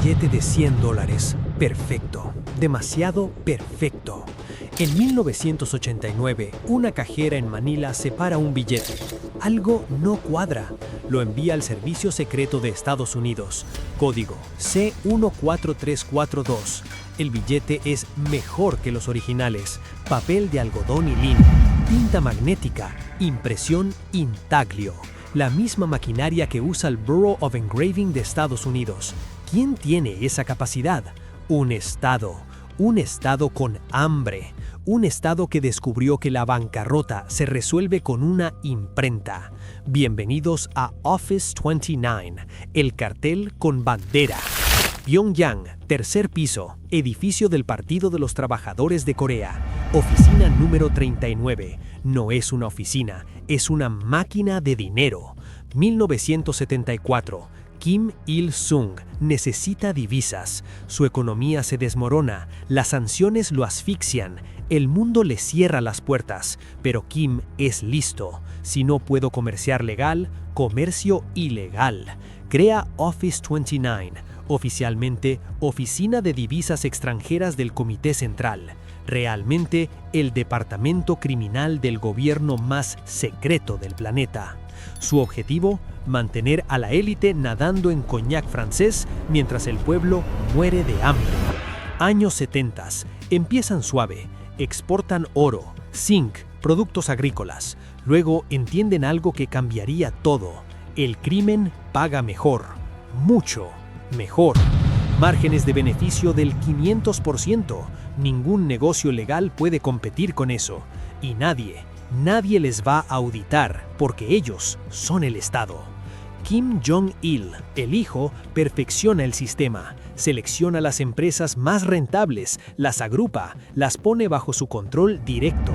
billete de $100. Perfecto. Demasiado perfecto. En 1989, una cajera en Manila separa un billete. Algo no cuadra. Lo envía al Servicio Secreto de Estados Unidos. Código C14342. El billete es mejor que los originales. Papel de algodón y lino. Tinta magnética. Impresión intaglio. La misma maquinaria que usa el Bureau of Engraving de Estados Unidos. ¿Quién tiene esa capacidad? Un Estado con hambre, un Estado que descubrió que la bancarrota se resuelve con una imprenta. Bienvenidos a Office 29, el cartel con bandera. Pyongyang, tercer piso, edificio del Partido de los Trabajadores de Corea, oficina número 39. No es una oficina, es una máquina de dinero. 1974. Kim Il-sung necesita divisas. Su economía se desmorona, las sanciones lo asfixian, el mundo le cierra las puertas, pero Kim es listo. Si no puedo comerciar legal, comercio ilegal. Crea Office 29, oficialmente Oficina de Divisas Extranjeras del Comité Central. Realmente el departamento criminal del gobierno más secreto del planeta. Su objetivo, mantener a la élite nadando en coñac francés mientras el pueblo muere de hambre. Años 70. Empiezan suave, exportan oro, zinc, productos agrícolas. Luego entienden algo que cambiaría todo. El crimen paga mejor, mucho mejor. Márgenes de beneficio del 500%. Ningún negocio legal puede competir con eso. Y nadie les va a auditar porque ellos son el Estado. Kim Jong-il, el hijo, perfecciona el sistema, selecciona las empresas más rentables, las agrupa, las pone bajo su control directo.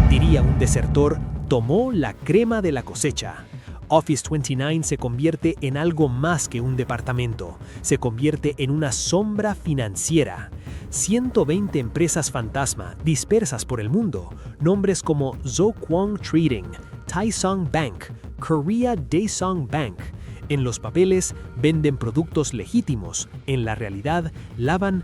Diría un desertor, tomó la crema de la cosecha. Office 29 se convierte en algo más que un departamento, se convierte en una sombra financiera. 120 empresas fantasma dispersas por el mundo, nombres como Zokwang Trading, Taesong Bank, Korea Daesung Bank. En los papeles venden productos legítimos, en la realidad lavan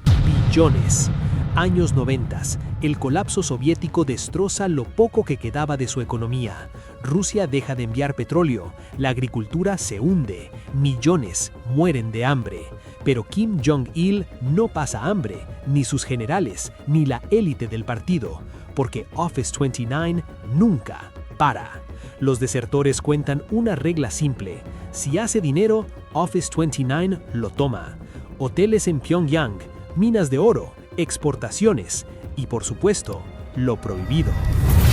billones. Años 90. El colapso soviético destroza lo poco que quedaba de su economía. Rusia deja de enviar petróleo, la agricultura se hunde, millones mueren de hambre. Pero Kim Jong-il no pasa hambre, ni sus generales, ni la élite del partido, porque Office 29 nunca para. Los desertores cuentan una regla simple: si hace dinero, Office 29 lo toma. Hoteles en Pyongyang, minas de oro, exportaciones y, por supuesto, lo prohibido.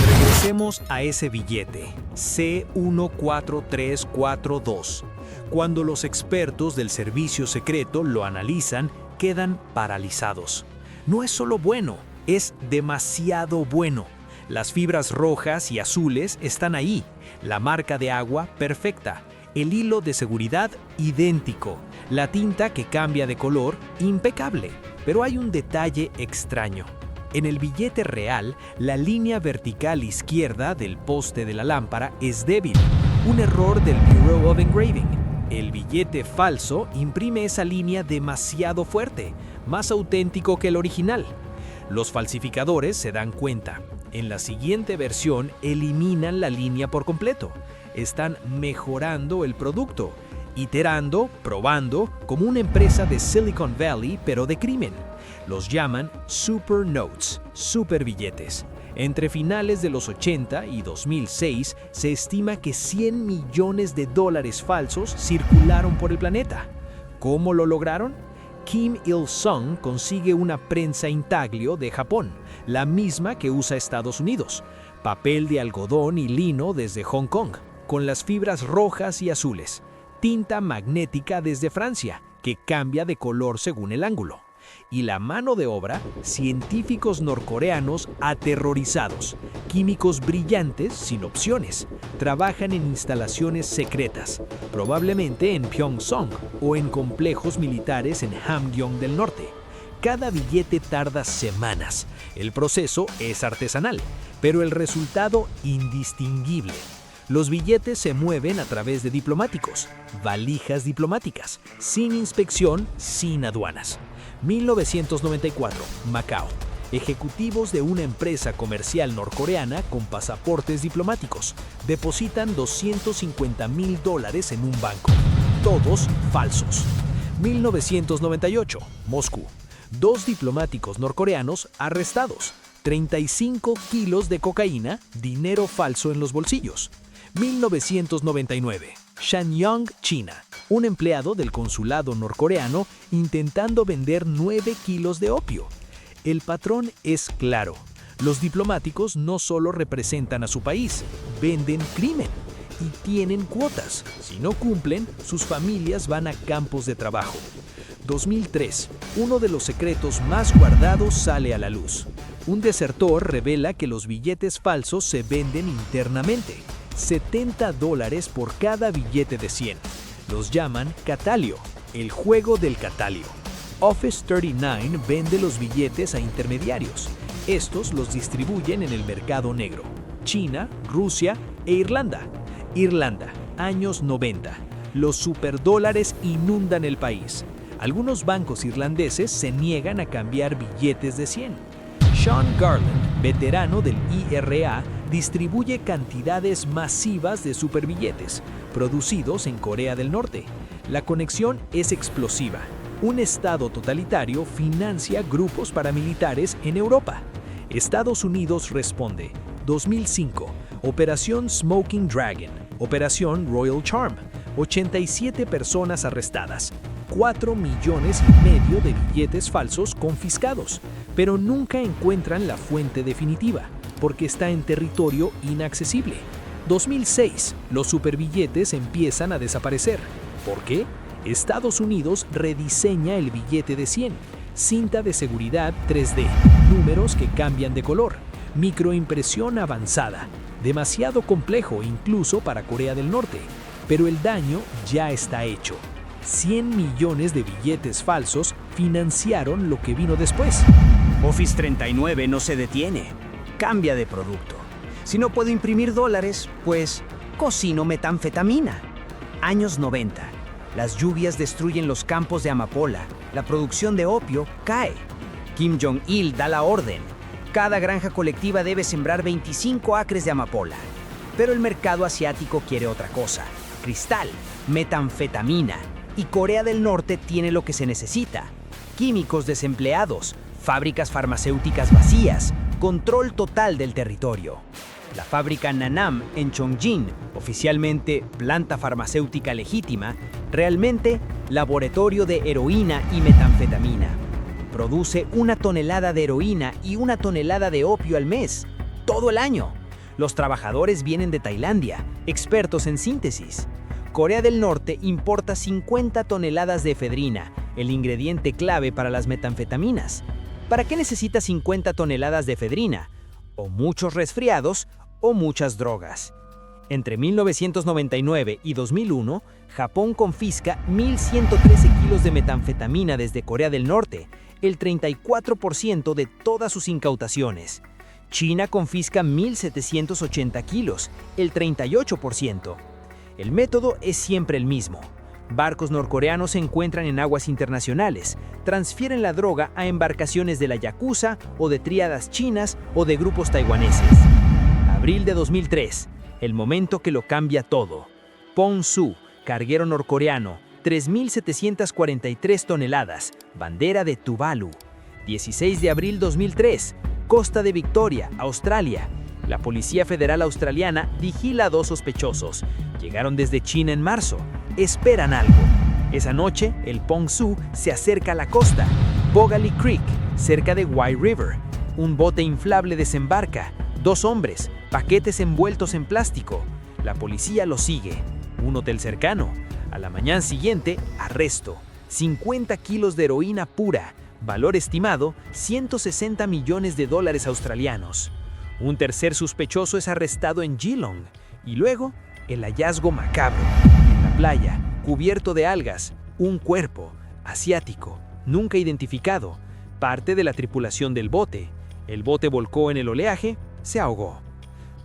Regresemos a ese billete, C14342. Cuando los expertos del servicio secreto lo analizan, quedan paralizados. No es solo bueno, es demasiado bueno. Las fibras rojas y azules están ahí, la marca de agua perfecta, el hilo de seguridad idéntico, la tinta que cambia de color impecable. Pero hay un detalle extraño. En el billete real, la línea vertical izquierda del poste de la lámpara es débil, un error del Bureau of Engraving. El billete falso imprime esa línea demasiado fuerte, más auténtico que el original. Los falsificadores se dan cuenta. En la siguiente versión eliminan la línea por completo. Están mejorando el producto, iterando, probando, como una empresa de Silicon Valley, pero de crimen. Los llaman Super Notes, super billetes. Entre finales de los 80 y 2006, se estima que $100 millones falsos circularon por el planeta. ¿Cómo lo lograron? Kim Il-sung consigue una prensa intaglio de Japón, la misma que usa Estados Unidos. Papel de algodón y lino desde Hong Kong, con las fibras rojas y azules. Tinta magnética desde Francia, que cambia de color según el ángulo. Y la mano de obra, científicos norcoreanos aterrorizados, químicos brillantes sin opciones, trabajan en instalaciones secretas, probablemente en Pyeongseong o en complejos militares en Hamgyong del norte. Cada billete tarda semanas, el proceso es artesanal, pero el resultado indistinguible. Los billetes se mueven a través de diplomáticos, valijas diplomáticas, sin inspección, sin aduanas. 1994, Macao. Ejecutivos de una empresa comercial norcoreana con pasaportes diplomáticos depositan $250,000 en un banco. Todos falsos. 1998, Moscú. 2 diplomáticos norcoreanos arrestados. 35 kilos de cocaína, dinero falso en los bolsillos. 1999, Shenyang, China. Un empleado del consulado norcoreano intentando vender 9 kilos de opio. El patrón es claro. Los diplomáticos no solo representan a su país, venden crimen y tienen cuotas. Si no cumplen, sus familias van a campos de trabajo. 2003, uno de los secretos más guardados sale a la luz. Un desertor revela que los billetes falsos se venden internamente. $70 por cada billete de 100. Los llaman catalio, el juego del catalio. Office 39 vende los billetes a intermediarios. Estos los distribuyen en el mercado negro. China, Rusia e Irlanda. Irlanda, años 90. Los superdólares inundan el país. Algunos bancos irlandeses se niegan a cambiar billetes de 100. Sean Garland, veterano del IRA, distribuye cantidades masivas de superbilletes, producidos en Corea del Norte. La conexión es explosiva. Un estado totalitario financia grupos paramilitares en Europa. Estados Unidos responde. 2005, Operación Smoking Dragon, Operación Royal Charm, 87 personas arrestadas, 4,5 millones de billetes falsos confiscados, pero nunca encuentran la fuente definitiva, porque está en territorio inaccesible. 2006, los superbilletes empiezan a desaparecer. ¿Por qué? Estados Unidos rediseña el billete de 100, cinta de seguridad 3D, números que cambian de color, microimpresión avanzada, demasiado complejo incluso para Corea del Norte, pero el daño ya está hecho. 100 millones de billetes falsos financiaron lo que vino después. Office 39 no se detiene, cambia de producto. Si no puedo imprimir dólares, pues cocino metanfetamina. Años 90. Las lluvias destruyen los campos de amapola, la producción de opio cae. Kim Jong-il da la orden. Cada granja colectiva debe sembrar 25 acres de amapola. Pero el mercado asiático quiere otra cosa: cristal, metanfetamina. Y Corea del Norte tiene lo que se necesita: químicos desempleados, fábricas farmacéuticas vacías, control total del territorio. La fábrica Nanam en Chongjin, oficialmente planta farmacéutica legítima, realmente laboratorio de heroína y metanfetamina. Produce 1 tonelada de heroína y 1 tonelada de opio al mes, todo el año. Los trabajadores vienen de Tailandia, expertos en síntesis. Corea del Norte importa 50 toneladas de efedrina, el ingrediente clave para las metanfetaminas. ¿Para qué necesita 50 toneladas de efedrina? O muchos resfriados o muchas drogas. Entre 1999 y 2001, Japón confisca 1.113 kilos de metanfetamina desde Corea del Norte, el 34% de todas sus incautaciones. China confisca 1.780 kilos, el 38%. El método es siempre el mismo. Barcos norcoreanos se encuentran en aguas internacionales, transfieren la droga a embarcaciones de la Yakuza o de tríadas chinas o de grupos taiwaneses. Abril de 2003, el momento que lo cambia todo. Pong-su, carguero norcoreano, 3.743 toneladas, bandera de Tuvalu. 16 de abril 2003, Costa de Victoria, Australia. La Policía Federal Australiana vigila a 2 sospechosos. Llegaron desde China en marzo. Esperan algo. Esa noche, el Pong-su se acerca a la costa. Bogali Creek, cerca de White River. Un bote inflable desembarca. 2 hombres, paquetes envueltos en plástico. La policía los sigue. Un hotel cercano. A la mañana siguiente, arresto. 50 kilos de heroína pura. Valor estimado, $160 millones australianos. Un tercer sospechoso es arrestado en Geelong. Y luego, el hallazgo macabro. En la playa, cubierto de algas, un cuerpo, asiático, nunca identificado, parte de la tripulación del bote. El bote volcó en el oleaje, se ahogó.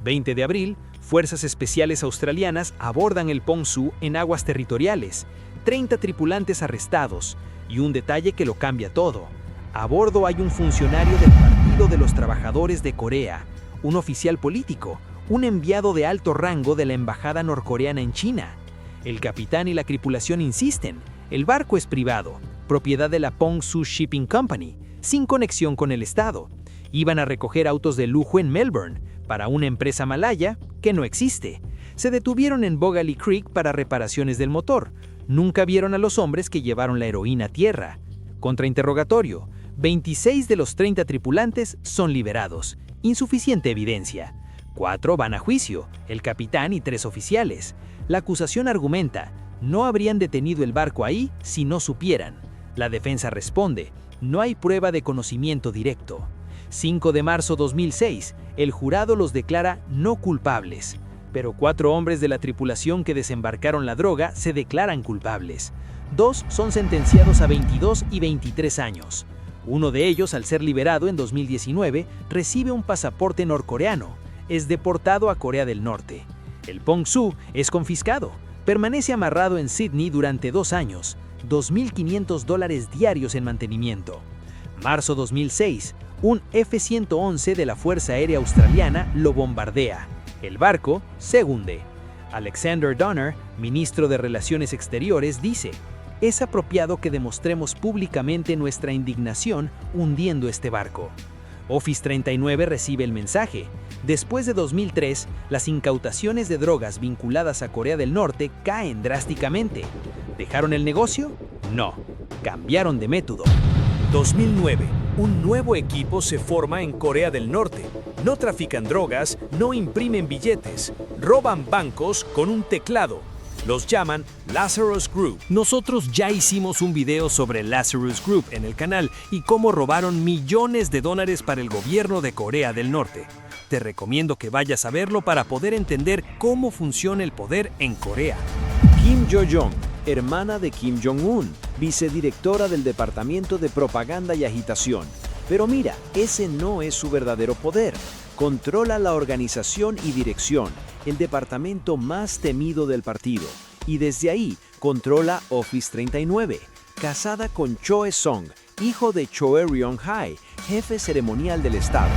20 de abril, Fuerzas especiales australianas abordan el Pengsu en aguas territoriales, 30 tripulantes arrestados, y un detalle que lo cambia todo. A bordo hay un funcionario del Partido de los Trabajadores de Corea, un oficial político, un enviado de alto rango de la embajada norcoreana en China. El capitán y la tripulación insisten, el barco es privado, propiedad de la Pengsu Shipping Company, sin conexión con el Estado. Iban a recoger autos de lujo en Melbourne, para una empresa malaya que no existe. Se detuvieron en Bogali Creek para reparaciones del motor. Nunca vieron a los hombres que llevaron la heroína a tierra. Contrainterrogatorio. 26 de los 30 tripulantes son liberados. Insuficiente evidencia. 4 van a juicio, el capitán y 3 oficiales. La acusación argumenta, no habrían detenido el barco ahí si no supieran. La defensa responde, no hay prueba de conocimiento directo. 5 de marzo 2006, el jurado los declara no culpables. Pero 4 hombres de la tripulación que desembarcaron la droga se declaran culpables. 2 son sentenciados a 22 y 23 años. Uno de ellos, al ser liberado en 2019, recibe un pasaporte norcoreano. Es deportado a Corea del Norte. El Pengsu es confiscado. Permanece amarrado en Sydney durante 2 años. $2.500 diarios en mantenimiento. Marzo 2006, un F-111 de la Fuerza Aérea Australiana lo bombardea. El barco se hunde. Alexander Donner, ministro de Relaciones Exteriores, dice: es apropiado que demostremos públicamente nuestra indignación hundiendo este barco. Office 39 recibe el mensaje. Después de 2003, las incautaciones de drogas vinculadas a Corea del Norte caen drásticamente. ¿Dejaron el negocio? No. Cambiaron de método. 2009. Un nuevo equipo se forma en Corea del Norte. No trafican drogas, no imprimen billetes, roban bancos con un teclado. Los llaman Lazarus Group. Nosotros ya hicimos un video sobre Lazarus Group en el canal y cómo robaron millones de dólares para el gobierno de Corea del Norte. Te recomiendo que vayas a verlo para poder entender cómo funciona el poder en Corea. Kim Jo-jong, hermana de Kim Jong-un, vicedirectora del Departamento de Propaganda y Agitación. Pero mira, ese no es su verdadero poder. Controla la organización y dirección, el departamento más temido del partido. Y desde ahí controla Office 39, casada con Choe Song, hijo de Choe Ryong-hae, jefe ceremonial del Estado.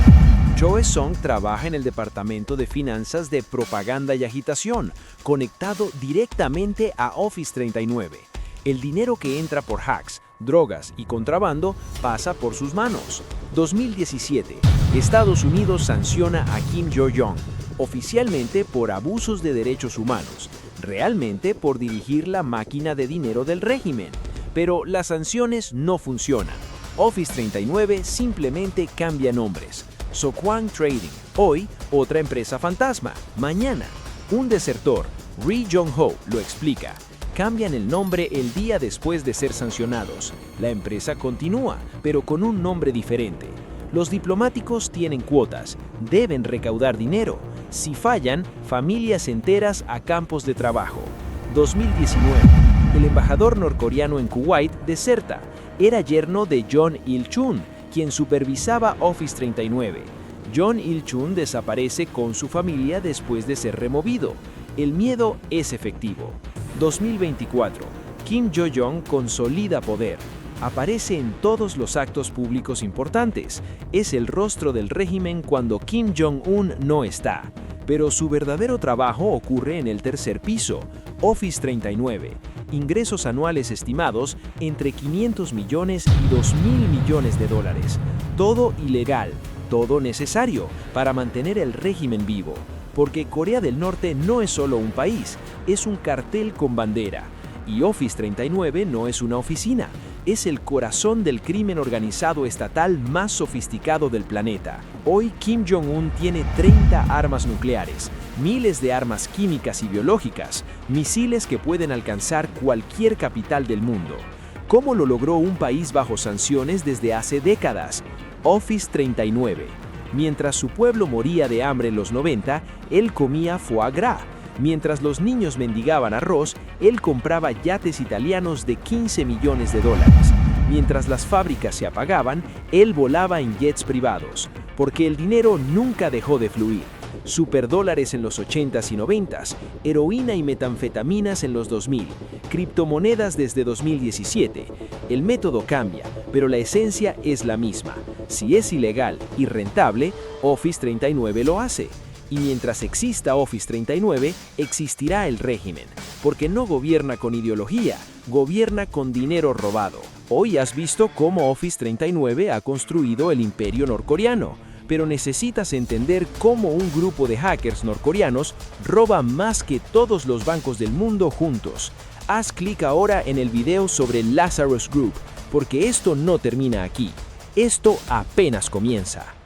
Choe Song trabaja en el Departamento de Finanzas de Propaganda y Agitación, conectado directamente a Office 39. El dinero que entra por hacks, drogas y contrabando pasa por sus manos. 2017. Estados Unidos sanciona a Kim Jo-jong, oficialmente por abusos de derechos humanos, realmente por dirigir la máquina de dinero del régimen. Pero las sanciones no funcionan. Office 39 simplemente cambia nombres. Sokwang Trading, hoy otra empresa fantasma, mañana un desertor, Ri Jong-ho, lo explica. Cambian el nombre el día después de ser sancionados. La empresa continúa, pero con un nombre diferente. Los diplomáticos tienen cuotas, deben recaudar dinero. Si fallan, familias enteras a campos de trabajo. 2019. El embajador norcoreano en Kuwait deserta. Era yerno de John Il-chun, quien supervisaba Office 39. John Il-chun desaparece con su familia después de ser removido. El miedo es efectivo. 2024. Kim Jo-jong consolida poder. Aparece en todos los actos públicos importantes. Es el rostro del régimen cuando Kim Jong-un no está. Pero su verdadero trabajo ocurre en el tercer piso. Office 39. Ingresos anuales estimados entre 500 millones y 2.000 millones de dólares. Todo ilegal, todo necesario para mantener el régimen vivo. Porque Corea del Norte no es solo un país, es un cartel con bandera. Y Office 39 no es una oficina, es el corazón del crimen organizado estatal más sofisticado del planeta. Hoy Kim Jong-un tiene 30 armas nucleares, miles de armas químicas y biológicas, misiles que pueden alcanzar cualquier capital del mundo. ¿Cómo lo logró un país bajo sanciones desde hace décadas? Office 39. Mientras su pueblo moría de hambre en los 90, él comía foie gras. Mientras los niños mendigaban arroz, él compraba yates italianos de 15 millones de dólares. Mientras las fábricas se apagaban, él volaba en jets privados. Porque el dinero nunca dejó de fluir. superdólares en los 80s y 90s, heroína y metanfetaminas en los 2000, criptomonedas desde 2017. El método cambia, pero la esencia es la misma. Si es ilegal y rentable, Office 39 lo hace. Y mientras exista Office 39, existirá el régimen, porque no gobierna con ideología, gobierna con dinero robado. Hoy has visto cómo Office 39 ha construido el imperio norcoreano, pero necesitas entender cómo un grupo de hackers norcoreanos roba más que todos los bancos del mundo juntos. Haz clic ahora en el video sobre Lazarus Group, porque esto no termina aquí. Esto apenas comienza.